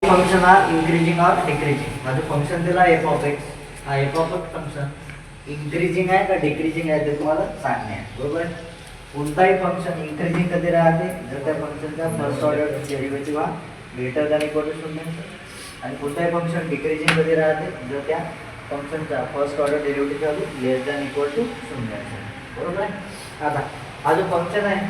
Function R increasing और decreasing. माझं function दिला एफ ऑफ एक्स. हा F of x function increasing आहे का डिक्रीजिंग आहे ते तुम्हाला सांगणे आहे. बरोबर आहे. कोणताही फंक्शन इंक्रीजिंग कधी राहते जर त्या फंक्शनचा फर्स्ट ऑर्डर डेरिव्हेटिव्ह हा ग्रेटर दॅन इक्वल टू 0 आणि कोणताही फंक्शन डिक्रीजिंग कधी राहते जर त्या फंक्शनचा first order derivative value less than equal to 0 असेल. बरोबर आहे. आता हा जो फंक्शन आहे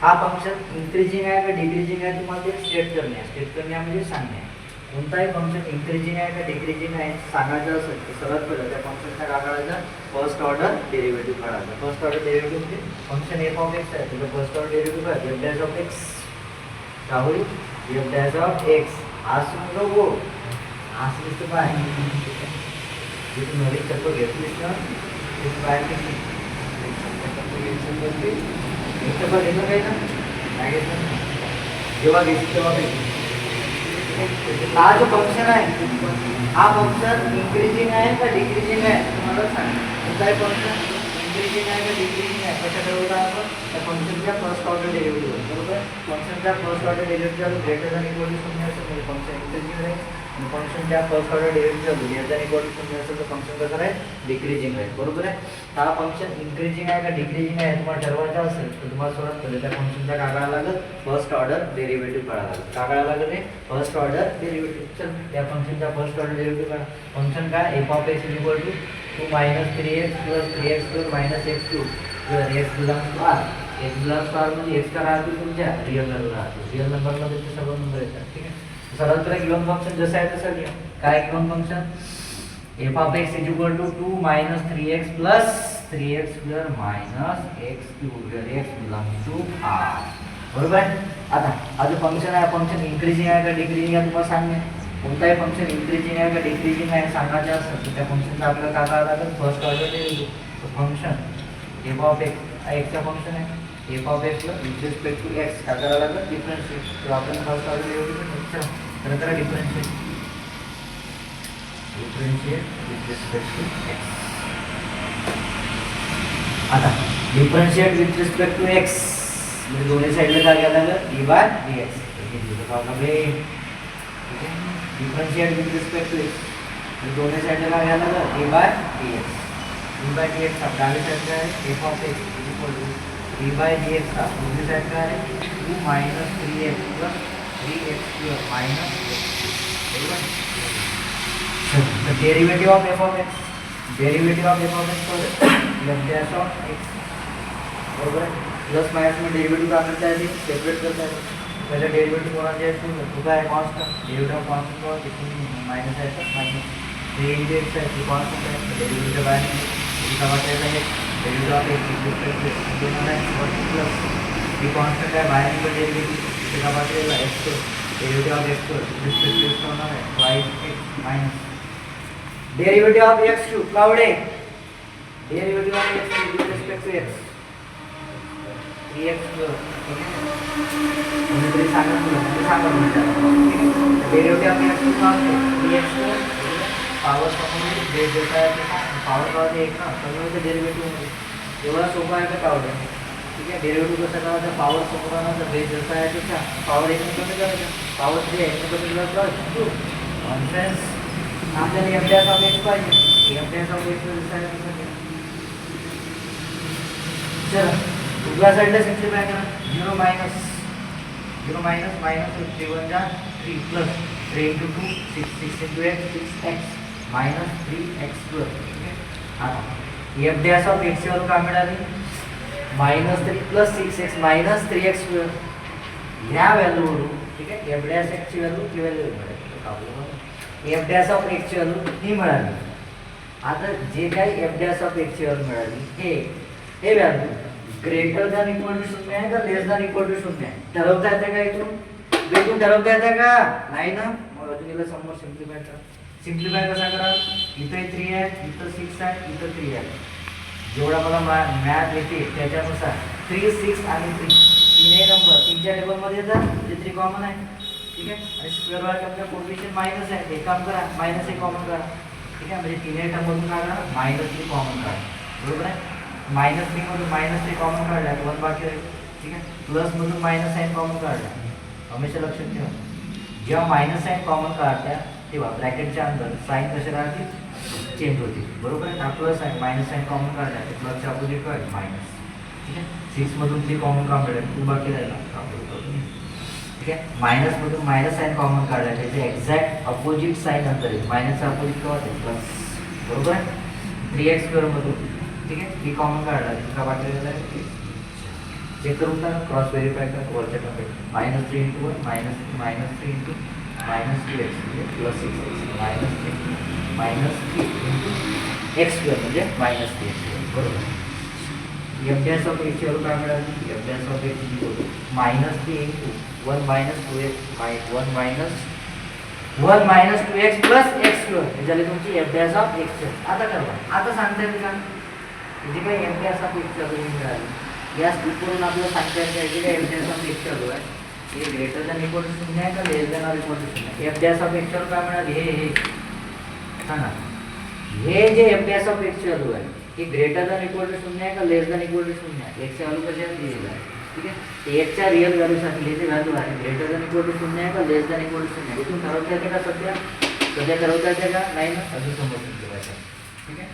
हा फंक्शन इंक्रीजिंग आहे का डिक्रीजिंग आहे तुम्हाला ते स्टेट करणे आहे. स्टेट करणे म्हणजे सांगणे आहे. कोणताही फंक्शन इंक्रीजिंग आहे का डिक्रीजिंग आहे सांगायचं असेल तर सर्वात पहिलं त्या फंक्शनचा काय काढायचा फर्स्ट ऑर्डर डेरिव्हेटिव्ह काढायचा. फर्स्ट ऑर्डर डेरिव्हेटिव्ह म्हणजे फंक्शन एफ ऑफ एक्स आहे तुझं फर्स्ट ऑर्डर डेरिव्हेटिव्ह आहे एफ डॅश ऑफ एक्स का होईल एफ डॅश ऑफ एक्स. आज समजा गो आज नुसतं काय जे तू नवीन चप्पल घेतलीस ना ते बाहेर घेतली चप्पल घेतलं काही ना काय घेतलं जेव्हा घेतली तेव्हा घेतली. हा जो फंक्शन आहे हा फंक्शन इंक्रीजिंग आहे का डिक्रीजिंग आहे तुम्हाला सांग. कोणताही फंक्शन इंक्रीजिंग आहे का डिक्रीजिंग आहे कशा ठरवता आपण त्या फंक्शनच्या फर्स्ट ऑर्डर डेरिव्हेटिव्ह. बरोबर. फंक्शनच्या first order derivative greater than equal to 0 असेल म्हणजे फंक्शन इंक्रीजिंग आहे आणि फंक्शनच्या first order derivative less than equal to 0 असेल तर फंक्शन कसं आहे डिक्रीजिंग आहे. बरोबर आहे. हा फंक्शन इंक्रीजिंग आहे का डिक्रीजिंग आहे तुम्हाला ठरवायचं असेल तर तुम्हाला सर्वात पहिले त्या फंक्शनचा काय काढायला लागेल फर्स्ट ऑर्डर डेरिव्हेटिव्ह काढायला लागेल. काय काढायला लागेल हे फर्स्ट ऑर्डर डेरिव्हेटिव्ह. चल त्या फंक्शनचा फर्स्ट ऑर्डर डेरिव्हेटिव्ह काढा. फंक्शन काय f of x equal to 2 - 3x + 3x - x³ जर x belongs to r x belongs to r म्हणजे x का राहतो तुमच्या रिअल नंबर राहतो. रिअल नंबरमध्ये ते सर्व नंबर येतात. ठीक आहे. सर्वात पहिले गिवन फंक्शन जसं आहे तसं लिहा. काय given function f of x equal to 2 - 3x + 3x² - x³ जर x बिलॉंग्स टू r. बरोबर आहे. आता हा जो फंक्शन आहे फंक्शन इंक्रीजिंग आहे का डिक्रीजिंग आहे तुम्हाला सांगणे. कोणताही फंक्शन इंक्रीजिंग आहे का डिक्रीजिंग आहे सांगायचं असेल तर त्या फंक्शनचा आपल्याला काय करावं लागेल first order derivative. Function f of x हा एक्सचा फंक्शन आहे f of x with respect to x काय करावं लागेल डिफरन्शिएट. तर आपण फर्स्ट ऑर्डर डेरिव्हेटिव्ह तर करा differentiate with respect to x. आता differentiate with respect to x म्हणजे दोन्ही साईडला काय घ्यायला लागेल dy/dx. Differentiate with respect to x दोन्ही साईडला काय घ्यायला लागेल dy/dx. dy/dx हा डावी साईड काय आहे f of x equal to dy/dx हा दोन्ही साईड काय आहे 2 - 3x + 3x² - x³. बरोबर. The derivative of f of x f dash of x. बरोबर आहे. प्लस मायनस में डेरिवेटिव काय करता है सेपरेट करता है. पहले डेरिवेटिव कोणाचे आहे तो काय कॉन्स्टंट डेरिवेटिव कॉन्स्टंट और कितनी माइनस है तो माइनस 3x है तो कॉन्स्टंट है डेरिवेटिव बाय इसका मतलब है डेरिवेटिव ऑफ x दोनों है और प्लस ये कॉन्स्टंट है माइनस का डेरिवेटिव इसका मतलब है x derivative of x respect to होना है y(x) minus derivative of x³ क्लाउड है derivative of x with respect to x 3x² म्हणजे सांगा डेरिवेटिव ऑफ x कितना है 3x² पावर समोर बेस देता है पावर का एक ना समोर डेरिवेटिव एवढा सोपा आहे का पावर. ठीक आहे. डेरिवेटिव कसं करायचं पावर समोर आणायचा बेस देता है त्याचा पावर एक कमी करायचा पावर 3 आहे कमी करायचा कॉन्फरन्स आपल्याला एफ डॅश ऑफ एक्स पाहिजे एफ डॅश ऑफ एक्स दिसायला कसं चला उजव्या साईडला सिम्प्लिफाय करा 0 - minus 3 * 1 = 3 plus 3 × 2 6 6 × x 6x - 3x². आता एफ डॅश ऑफ एक्स ची व्हॅल्यू काय मिळाली -3 + 6x - 3x². ह्या व्हॅल्यूवरून ठीक आहे एफ डॅश एक्स ची व्हॅल्यू किती व्हॅल्यू मिळाली एफ डॅश ऑफ एक्स ची व्हॅल्यू ही मिळाली. आता जे काही एफ डॅश ऑफ एक्स ची व्हॅल्यू मिळाली हे value greater than equal to 0 आहे का लेस दॅन इक्वल टू 0 आहे ठरवता येते का इथून ठरवता येते का नाही ना. मग अजून याला समोर सिम्प्लिफाय करा. सिम्प्लिफाय कसा करा इथे 3 आहे इथं 6 आहे इथं 3 आहे जेवढा मला मॅथ येते त्याच्यानुसार 3 6 आणि 3 तीनही नंबर 3च्या टेबलमध्ये येतात म्हणजे 3 कॉमन आहे. ठीक आहे. आणि स्क्वेअर वाला टर्मचा कोएफिशिएंट मायनस आहे एक काम करा -1 कॉमन करा. ठीक आहे. म्हणजे तीनही टर्ममधून काढा -3 कॉमन काढा. बरोबर आहे. -3 मधून -3 कॉमन काढला 1 बाकी राहील. ठीक आहे. प्लस मधून -साइन कॉमन काढला हमेशा लक्षात ठेवा जेव्हा मायनस साईन कॉमन काढत्या तेव्हा ब्रॅकेटच्या अंदर साईन कसे राहते चेंज होते, बरोबर आहे. हा प्लस आहे, मायनस साईन कॉमन काढल्या ते प्लसच्या अपोजिट काय मायनस. ठीक आहे, 6मधून 3 कॉमन काढले 2 बाकी राहिला. ठीक आहे, मायनसमधून मायनस साईन कॉमन काढला त्याचे एक्झॅक्ट अपोजिट साईन अंतर आहे. मायनसचा अपोजिट काय होते प्लस, बरोबर आहे. 3x² मधून ठीक आहे 3 कॉमन काढला का बाकी राहिला चेक करून टाका, क्रॉस व्हेरीफाय करा वरच्या टप्प्यात. -3 × 1 -3 × -2x म्हणजे +6x -3 × x² म्हणजे -3x², बरोबर. एफ ऑफ x ची व्हॅल्यू काय मिळाली? एफ ऑफ x ची व्हॅल्यू -3 × 1 - 2x 1 - 2x + x² हे झाले तुमची एफ ऑफ x. आता करा, आता सांगता येईल का जे काही एफ ऑफ x ची व्हॅल्यू मिळाली या स्थितीवरून आपल्याला सांगता येईल की जे एफ ऑफ x ची व्हॅल्यू आहे हे ग्रेटर दॅन इक्वल टू 0 आहे का less than or equal to 0? F of x ची काय मिळाली? हे सांगा, हे जे एफ ऑफ x ची व्हॅल्यू आहे ही ग्रेटर दॅन इक्वल टू 0 आहे का लेस दॅन इक्वल टू 0 आहे? x ची व्हॅल्यू कशी आहे? दिलेली आहे. ठीक आहे, ते x च्या रिअल व्हॅल्यूसाठी जे व्हॅल्यू आहे ग्रेटर दॅन इक्वल टू 0 आहे का लेस दॅन इक्वल टू 0 आहे? इथून ठरवता येते का सध्या ठरवता येते का नाही ना? अजून समजून ठेवायचं. ठीक आहे,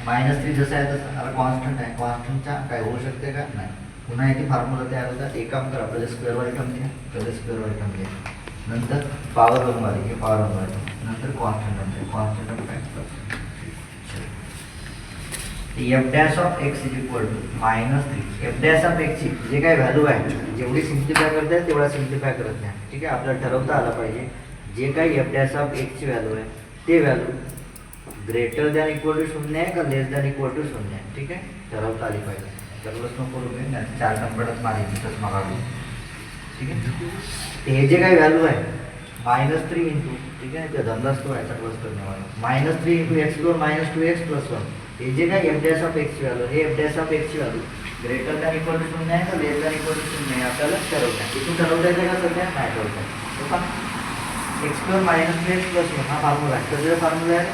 -3 जसं आहे तसं आता कॉन्स्टंट आहे, कॉन्स्टंटच्या काय होऊ शकते का? नाही. पुन्हा इथे फॉर्म्युला तयार होतात. एक काम करा, पहिले स्क्वेअर वाली टर्म घ्या, पहिले स्क्वेअर वाली टर्म घ्या, नंतर पॉवर वन वाली हे पॉवर वन वाली, नंतर कॉन्स्टंट टर्म, कॉन्स्टंट टर्म काय f of x equal to -3. F of x ची जे काही व्हॅल्यू आहे जेवढी सिम्प्लिफाय करता येईल तेवढा सिम्प्लिफाय करत नाही. ठीक आहे, आपल्याला ठरवता आलं पाहिजे जे काही एफ ऑफ x ची व्हॅल्यू आहे ते value greater than equal to 0 आहे का लेस दॅन इक्वल टू 0 आहे? ठीक आहे, ठरवता आली पाहिजे. ठरवलंच नको करू नाही 4 नंबरच मारे तिथंच मागावी. ठीक आहे, ते जे काही व्हॅल्यू आहे -3 इंटू ठीक आहे ते धंदाच तो याचा प्लस करण्यावाला -3 × x² -2x + 1 हे जे काही एफ ऑफ x ची व्हॅल्यू हे एफ ऑफ x ची value greater than equal to 0 आहे का लेस दॅन इक्वल टू 0 आहे आपल्याला ठरवता आहे. इथून ठरवता येते का सध्या? नाही ठरवता x² -2x + 1 हा फॉर्म्युला आहे. कशाचा फॉर्म्युला आहे?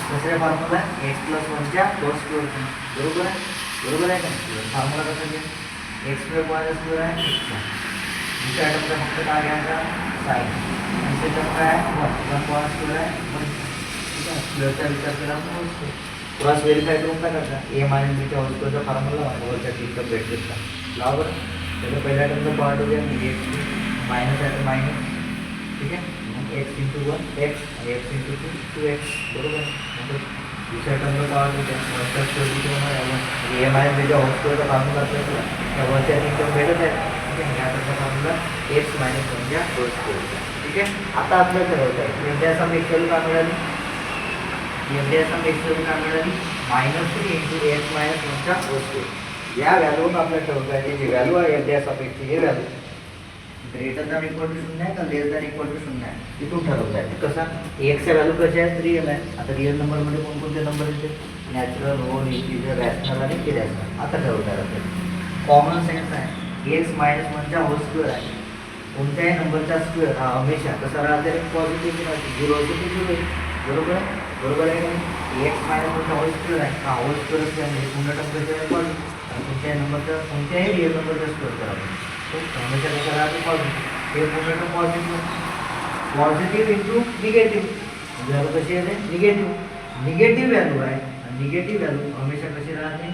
कशाचा फॉर्म्युला आहे? x + 1 च्या होल स्क्वेअरचा, बरोबर आहे. बरोबर आहे का? फॉर्म्युला कसा घ्या? x² -2 आहे x. दुसऱ्या टर्मचा फक्त काय घ्यायचा? साईन. आणि ते टर्म काय आहे? 1 स्क्वेअर आहे 1. ठीक आहे, स्क्वेअरचा विचार केला आपण क्रॉस व्हेरीफाय करून टाकायचा. a - b च्या होल स्क्वेअरचा फॉर्म्युला वरच्या टीचा भेटलेत का? लावा बरं. त्याचा पहिल्या टर्मचा पार्ट होऊया x मायनस आहे तर मायनस. ठीक आहे, x × 1 x आणि x × 2 2x, बरोबर. नंतर दुसऱ्या टर्मचा पार्ट होत्या वरच्या स्क्वेअर a - b च्या होल स्क्वेअरचा फॉर्म्युला असेल त्या वरच्या तीन टर्म भेटत आहेत. ठीक आहे, या टर्मचा फॉर्म्युला x - 1 च्या होल स्क्वेअरचा. ठीक आहे, आता आपल्याला ठरवता आहे एफ ऑफ x व्हॅल्यू काय मिळाली? एफ ऑफ x व्हॅल्यू काय मिळाली? -3 × x - 1 च्या होल स्क्वेअर. या व्हॅल्यूवरून आपल्याला ठरवता आहे जी व्हॅल्यू आहे एफ ऑफ x ची हे value greater than equal to 0 आहे का लेस दॅन इक्वल टू 0 आहे? तिथून ठरवता आहे. कसा x च्या व्हॅल्यू कशा आहेत? रिअल आहे. आता रिअल नंबरमध्ये कोणकोणते नंबर येते? नॅचरल, होल, इंटिजर, रॅशनल आणि इरॅशनल. आता ठरवता आहे आपल्याला कॉमन सेन्स आहे x - 1 च्या होल स्क्वेअर आहे. कोणत्याही नंबरचा स्क्वेअर हा हमेशा कसा राहते? पॉझिटिव्ह राहते. 0 असेल तर 0 आहे, बरोबर आहे. बरोबर आहे का? x - 1 चा होल स्क्वेअर आहे हा होल स्क्वेअर असल्यामुळे पूर्ण टर्म कशा आहे? पॉझिटिव्ह. कोणत्याही नंबरचा कोणत्याही रिअल नंबरचा स्क्वेअर करा तो हमेशा कसा राहते? पॉझिटिव्ह. हे पूर्ण term positive into negative value कशी येते? निगेटिव्ह व्हॅल्यू आहे. निगेटिव्ह व्हॅल्यू हमेशा कशी राहते?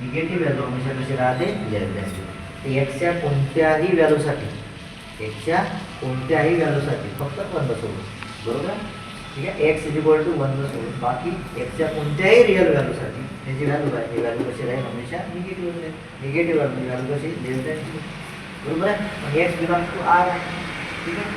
निगेटिव्ह व्हॅल्यू हमेशा कशी राहते? लेस दॅन. तर एक्सच्या कोणत्याही व्हॅल्यूसाठी फक्त 1 बसवलं, बरोबर. ठीक आहे, x = 1 बसवलं. बाकी एक्सच्या कोणत्याही रिअल व्हॅल्यूसाठी त्याची व्हॅल्यू आहे ही व्हॅल्यू कशी राहील? हमेशा निगेटिव्ह राहील. निगेटिव्ह व्हॅल्यू कशी? लेस दॅन, बरोबर आहे. पण x बिलॉंग्स टू r आहे. ठीक आहे,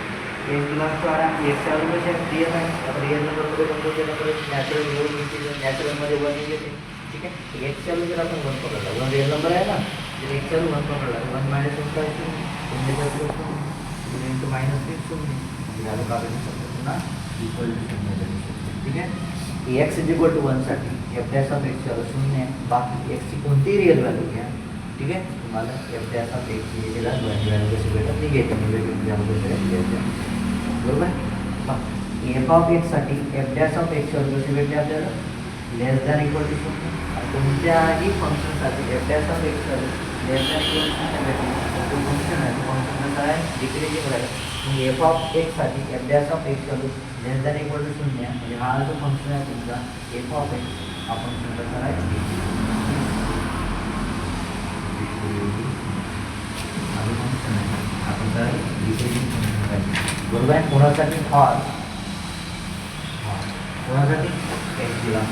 x बिलॉंग्स टू r आहे. x च्या व्हॅल्यू कशी आहे? रिअल आहे. आता रिअल नंबरमध्ये कोणकोणते नंबर नॅचरल, होल, इंटिजर. नॅचरलमध्ये 1 येते. ठीक आहे, x च्या व्हॅल्यू जर आपण 1 पकडला 1 रिअल नंबर आहे ना, जर x च्या व्हॅल्यू 1 पकडला 1 - 1 काय असेल? 0 × -3 0 व्हॅल्यू काढू शकतो पुन्हा इक्वल टू 0. ठीक आहे, x = 1 साठी एफ ऑफ x ची व्हॅल्यू 0 आहे. बाकी x ची कोणतीही रिअल व्हॅल्यू घ्या. ठीक आहे, तुम्हाला एफ ऑफ x ची जी व्हॅल्यू कशी भेटत? निगेटिव्ह व्हॅल्यू कशी भेटते? बरोबर आहे. एफ ऑफ x साठी एफ ऑफ x ची व्हॅल्यू कशी भेटते आपल्याला? Less than equal to 0. कोणत्याही फंक्शनसाठी एफ ऑफ x ची value less than equal to 0 भेटते. जो फंक्शन आहे तो फंक्शन कसा आहे डिक्रीजिंग राहील. मग एफ ऑफ एक्स साठी एफ डॅश ऑफ एक्स करू लेस दॅन इक्वल टू 0 म्हणजे हा जो फंक्शन आहे तुमचा एफ ऑफ एक्स हा फंक्शन कसा आहे हा जो फंक्शन आहे आपण काय डिक्रीजिंग फंक्शन आहे बरोबर आहे. कोणासाठी ऑर कोणासाठी एक्स दिला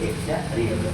एक्सच्या रिअल